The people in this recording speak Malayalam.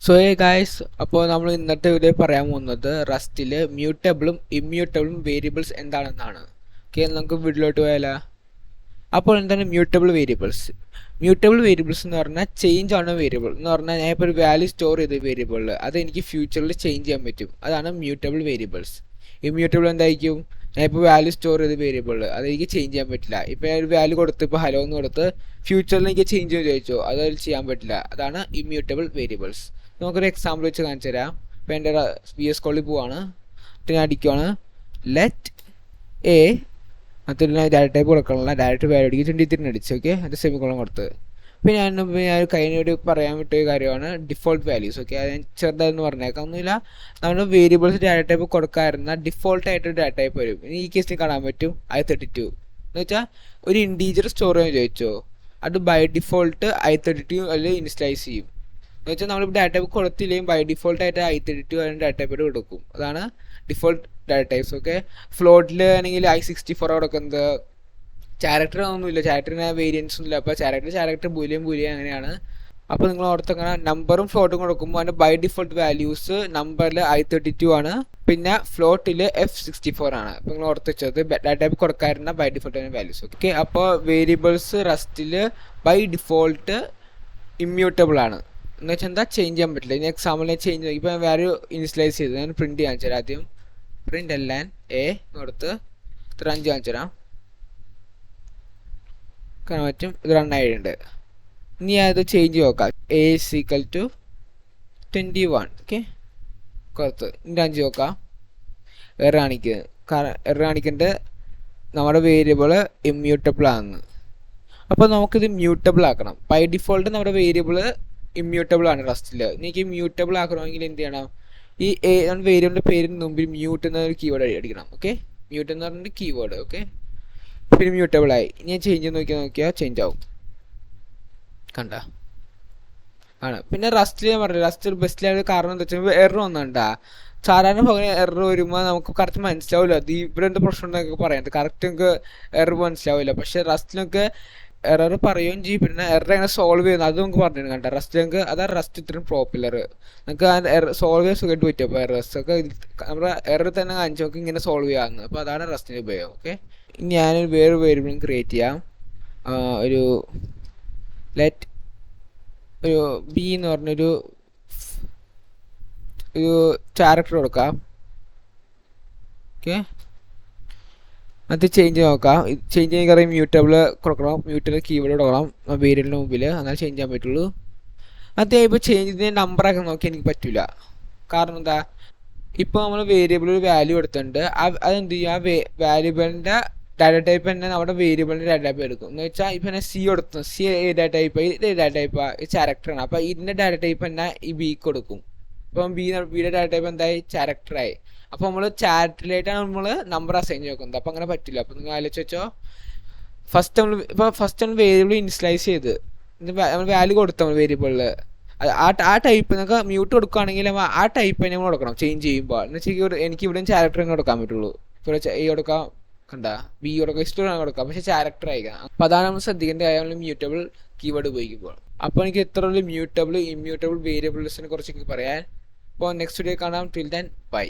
സോ ഗായ്സ്, അപ്പോൾ നമ്മൾ ഇന്നത്തെ വീഡിയോ പറയാൻ പോകുന്നത് റസ്റ്റിൽ മ്യൂട്ടബിളും ഇമ്മ്യൂട്ടബിളും വേരിയബിൾസ് എന്താണെന്നാണ്. ഓക്കെ, നമുക്ക് വീഡിയോയിലോട്ട് പോയാലോ. അപ്പോൾ എന്താണ് മ്യൂട്ടബിൾ വേരിയബിൾസ്? മ്യൂട്ടബിൾ വേരിയബിൾസ് എന്ന് പറഞ്ഞാൽ ചേഞ്ച് ആണ് വേരിയബിൾ എന്ന് പറഞ്ഞാൽ ഞാൻ ഇപ്പോൾ ഒരു വാല്യൂ സ്റ്റോർ ചെയ്ത വേരിയബിളിൽ അത് എനിക്ക് ഫ്യൂച്ചറിൽ ചേഞ്ച് ചെയ്യാൻ പറ്റും. അതാണ് മ്യൂട്ടബിൾ വേരിയബിൾസ്. ഇമ്മ്യൂട്ടബിൾ എന്തായിരിക്കും? ഞാൻ ഇപ്പോൾ വാല്യൂ സ്റ്റോർ ചെയ്ത വേരിയബിളിൽ അതെനിക്ക് ചേഞ്ച് ചെയ്യാൻ പറ്റില്ല. ഇപ്പോൾ ഞാൻ ഒരു വാല്യൂ കൊടുത്ത് ഇപ്പോൾ ഹലോ എന്ന് കൊടുത്ത് ഫ്യൂച്ചറിൽ എനിക്ക് ചേഞ്ച് ചെയ്യാൻ ചോദിച്ചോ, അത് ചെയ്യാൻ പറ്റില്ല. അതാണ് ഇമ്മ്യൂട്ടബിൾ വേരിയബിൾസ്. നമുക്കൊരു എക്സാമ്പിൾ വെച്ച് കാണിച്ചു തരാം. ഇപ്പോൾ എൻ്റെ VS കോഡിൽ പോവാണ്, ഞാൻ അടിക്കുവാണ് ലെറ്റ് എ, അതിൽ ഡയറക്റ്റ് ടൈപ്പ് കൊടുക്കണമല്ല, ഡയറക്റ്റ് വാല്യൂ അടിക്കുക 23 അടിച്ച്. ഓക്കെ, അത് സെമിക്കോളം കൊടുത്ത്. പിന്നെ ഞാൻ കഴിഞ്ഞൊരു പറയാൻ വിട്ടൊരു കാര്യമാണ് ഡിഫോൾട്ട് വാല്യൂസ്. ഓക്കെ, അത് ഞാൻ ചെറുതായെന്ന് പറഞ്ഞേക്കാം, ഒന്നുമില്ല. നമ്മൾ വേരിയബിൾസ് ഡയറക്റ്റ് ടൈപ്പ് കൊടുക്കാതിരുന്ന ഡിഫോൾട്ട് ആയിട്ടൊരു ഡയറക്റ്റ് ടൈപ്പ് വരും. ഇനി ഈ കേസിൽ കാണാൻ പറ്റും I32 എന്ന് വെച്ചാൽ ഒരു ഇൻറ്റീജർ സ്റ്റോർ ചെയ്യാൻ ചോദിച്ചോ, അത് ബൈ ഡിഫോൾട്ട് I32 അതിൽ ഇൻസ്റ്റലൈസ് ചെയ്യും. എന്ന് വെച്ചാൽ നമ്മളിപ്പോൾ ഡാറ്റ ടൈപ്പ് കൊടുത്തില്ലെങ്കിൽ ബൈ ഡിഫോൾട്ട് ആയിട്ട് I32 അതിന് ഡാറ്റ ടൈപ്പ് കൊടുക്കും. അതാണ് ഡിഫോൾട്ട് ഡാറ്റ ടൈപ്സ്. ഓക്കെ, ഫ്ലോട്ടിൽ ആണെങ്കിൽ I64 കൊടുക്കുന്നത്. ക്യാരക്ടർ ഒന്നുമില്ല, ക്യാരക്ടറിന് വേരിയൻസ് ഒന്നുമില്ല. അപ്പോൾ ക്യാരക്ടർ ബൂലിയൻ അങ്ങനെയാണ്. അപ്പോൾ നിങ്ങൾ ഓർത്തങ്ങനെ നമ്പറും ഫ്ലോട്ടും കൊടുക്കുമ്പോൾ അതിൻ്റെ ബൈ ഡിഫോൾട്ട് വാല്യൂസ് നമ്പറിൽ I32 ആണ്, പിന്നെ ഫ്ലോട്ടിൽ F64 ആണ്. അപ്പോൾ നിങ്ങൾ ഓർത്ത് വെച്ചത് ഡാറ്റ ടൈപ്പ് കൊടുക്കാറുണ്ട് ബൈ ഡിഫോൾട്ട് വാല്യൂസ്. ഓക്കെ, അപ്പോൾ വേരിയബിൾസ് റസ്റ്റിൽ ബൈ ഡിഫോൾട്ട് ഇമ്മ്യൂട്ടബിൾ ആണ്. എന്ന് വെച്ചാൽ എന്താ, ചേഞ്ച് ചെയ്യാൻ പറ്റില്ല. ഇനി എക്സാമ്പിളിനെ ചേഞ്ച് ഇപ്പോൾ ഞാൻ വേറെ ഇനിഷ്യലൈസ് ചെയ്ത് ഞാൻ പ്രിൻറ്റ് കാണിച്ചു തരാം. ആദ്യം പ്രിൻറ്റ് എല്ലാം എ കൊടുത്ത് 5 കാണിച്ചു തരാം. കാണാൻ പറ്റും, ഇത് റണ്ണായിട്ടുണ്ട്. ഇനി അത് ചേഞ്ച് നോക്കാം. A = 21. ഓക്കെ, കൊടുത്ത് ഇനി 5 നോക്കാം. എറർ കാണിക്കുന്നത് നമ്മുടെ വേരിയബിൾ ഇമ്മ്യൂട്ടബിൾ ആണെന്ന്. അപ്പോൾ നമുക്കിത് മ്യൂട്ടബിൾ ആക്കണം. ബൈ ഡിഫോൾട്ട് നമ്മുടെ വേരിയബിൾ ഇമ്മ്യൂട്ടബിൾ ആണ് റസ്റ്റിൽ. എനിക്ക് മ്യൂട്ടബിൾ ആക്കണമെങ്കിൽ എന്ത് ചെയ്യണം? ഈ വേരിയബിളിൻ്റെ പേരിന് മുമ്പിൽ മ്യൂട്ട് എന്നൊരു കീവേഡ് അടിക്കണം. ഓക്കെ, മ്യൂട്ട് എന്ന് പറഞ്ഞിട്ട് കീവേഡ്. ഓക്കെ, പിന്നെ മ്യൂട്ടബിൾ ആയി. ഇനി ഞാൻ ചേഞ്ച് നോക്കിയാൽ ചേഞ്ച് ആവും. കണ്ട ആണ്. പിന്നെ റസ്റ്റിൽ ഞാൻ പറഞ്ഞു, റസ്റ്റിൽ ബെസ്റ്റിലായ കാരണം എന്താ വെച്ചാൽ എറർ ഒന്നുണ്ടാ. സാധാരണ പകരം എറർ വരുമ്പോൾ നമുക്ക് കറക്റ്റ് മനസ്സിലാവില്ല, അത് ഇവിടെ എന്താ പ്രശ്നം എന്നൊക്കെ പറയാം. കറക്റ്റ് നമുക്ക് എറർ മനസ്സിലാവില്ല. പക്ഷേ റസ്റ്റിലൊക്കെ എറർ പറയുകയും ചെയ്യും, പിന്നെ എറർ എങ്ങനെ സോൾവ് ചെയ്യുന്നത് അത് നമുക്ക് പറഞ്ഞു കണ്ട. റസ്റ്റ് നമുക്ക് അതാണ് റസ്റ്റ് ഇത്രയും പോപ്പുലർ. നമുക്ക് ആ എറർ സോൾവ് ചെയ്യാൻ സുഖമായിട്ട് പറ്റും. അപ്പോൾ എറേഴ്സ് ഒക്കെ നമ്മുടെ എറർ തന്നെ കാണിച്ച് നമുക്ക് ഇങ്ങനെ സോൾവ് ചെയ്യാമെന്ന്. അപ്പോൾ അതാണ് റസ്റ്റിൻ്റെ ഉപയോഗം. ഓക്കെ, ഞാനൊരു വേറെ വേരിയബിളും ക്രിയേറ്റ് ചെയ്യാം. ഒരു ലെറ്റ് ഒരു ബി എന്ന് പറഞ്ഞൊരു ക്യാരക്ടർ കൊടുക്കാം. ഓക്കെ, അത് ചേഞ്ച് നോക്കാം. ചേഞ്ച് ചെയ്യാൻ കറിയാം മ്യൂട്ടബിൾ കൊടുക്കണം, മ്യൂട്ടബിൾ കീവേഡ് കൊടുക്കണം വേരിയബിളിന് മുമ്പിൽ, എന്നാൽ ചേഞ്ച് ചെയ്യാൻ പറ്റുള്ളൂ. അത് ഇപ്പോൾ ചേഞ്ച് ചെയ്ത് നമ്പറൊക്കെ നോക്കി എനിക്ക് പറ്റില്ല. കാരണം എന്താ, ഇപ്പോൾ നമ്മൾ വേരിയബിൾ ഒരു വാല്യൂ എടുത്തിട്ടുണ്ട്. അതെന്ത് ചെയ്യും, ആ വാല്യൂബിളിൻ്റെ ഡാറ്റ ടൈപ്പ് തന്നെ നമ്മുടെ വേരിയബിളിൻ്റെ ഡാറ്റ ടൈപ്പ് എടുക്കും. എന്ന് വെച്ചാൽ ഇപ്പം തന്നെ C കൊടുത്തു, C ഡാറ്റ ടൈപ്പ്, ഇത് ഡാറ്റ ടൈപ്പ് ക്യാരക്ടറാണ്. അപ്പോൾ ഇതിൻ്റെ ഡാറ്റ ടൈപ്പ് തന്നെ ഈ B കൊടുക്കും. ഇപ്പം ബിയുടെ ഡാറ്റ ടൈപ്പ് എന്തായി, ക്യാരക്ടറായി. അപ്പോൾ നമ്മൾ ചാറ്റിലായിട്ടാണ് നമ്മൾ നമ്പർ അസൈൻ നോക്കുന്നത്. അപ്പോൾ അങ്ങനെ പറ്റില്ല. അപ്പോൾ നിങ്ങൾ ആലോചിച്ച് വെച്ചോ, ഫസ്റ്റ് നമ്മൾ വേരിയബിൾ ഇനിഷ്യലൈസ് ചെയ്ത് നമ്മൾ വാല്യൂ കൊടുത്തു നമ്മൾ വേരിയബിളിൽ. ആ ടൈപ്പ് നിങ്ങൾക്ക് മ്യൂട്ട് കൊടുക്കുകയാണെങ്കിൽ ആ ടൈപ്പ് തന്നെ നമ്മൾ കൊടുക്കണം ചേഞ്ച് ചെയ്യുമ്പോൾ. എന്ന് വെച്ചാൽ എനിക്ക് ഇവിടെയും ക്യാരക്ടർ തന്നെ കൊടുക്കാൻ പറ്റുള്ളൂ. ഇപ്പോൾ A കൊടുക്കാം, കണ്ട B കൊടുക്കാം, ഇഷ്ടമാണ് കൊടുക്കാം, പക്ഷേ ക്യാരക്ടർ ആയിരിക്കണം. അപ്പോൾ അതാണ് നമ്മൾ ശ്രദ്ധിക്കേണ്ട കാര്യം മ്യൂട്ടബിൾ കീവേഡ് ഉപയോഗിക്കുമ്പോൾ. അപ്പോൾ എനിക്ക് എത്ര മ്യൂട്ടബിൾ ഇമ്മ്യൂട്ടബിൾ വേരിയബിൾസിനെ കുറിച്ച് പറയാൻ. അപ്പോൾ നെക്സ്റ്റ് വീഡിയോ കാണാം. Till then bye.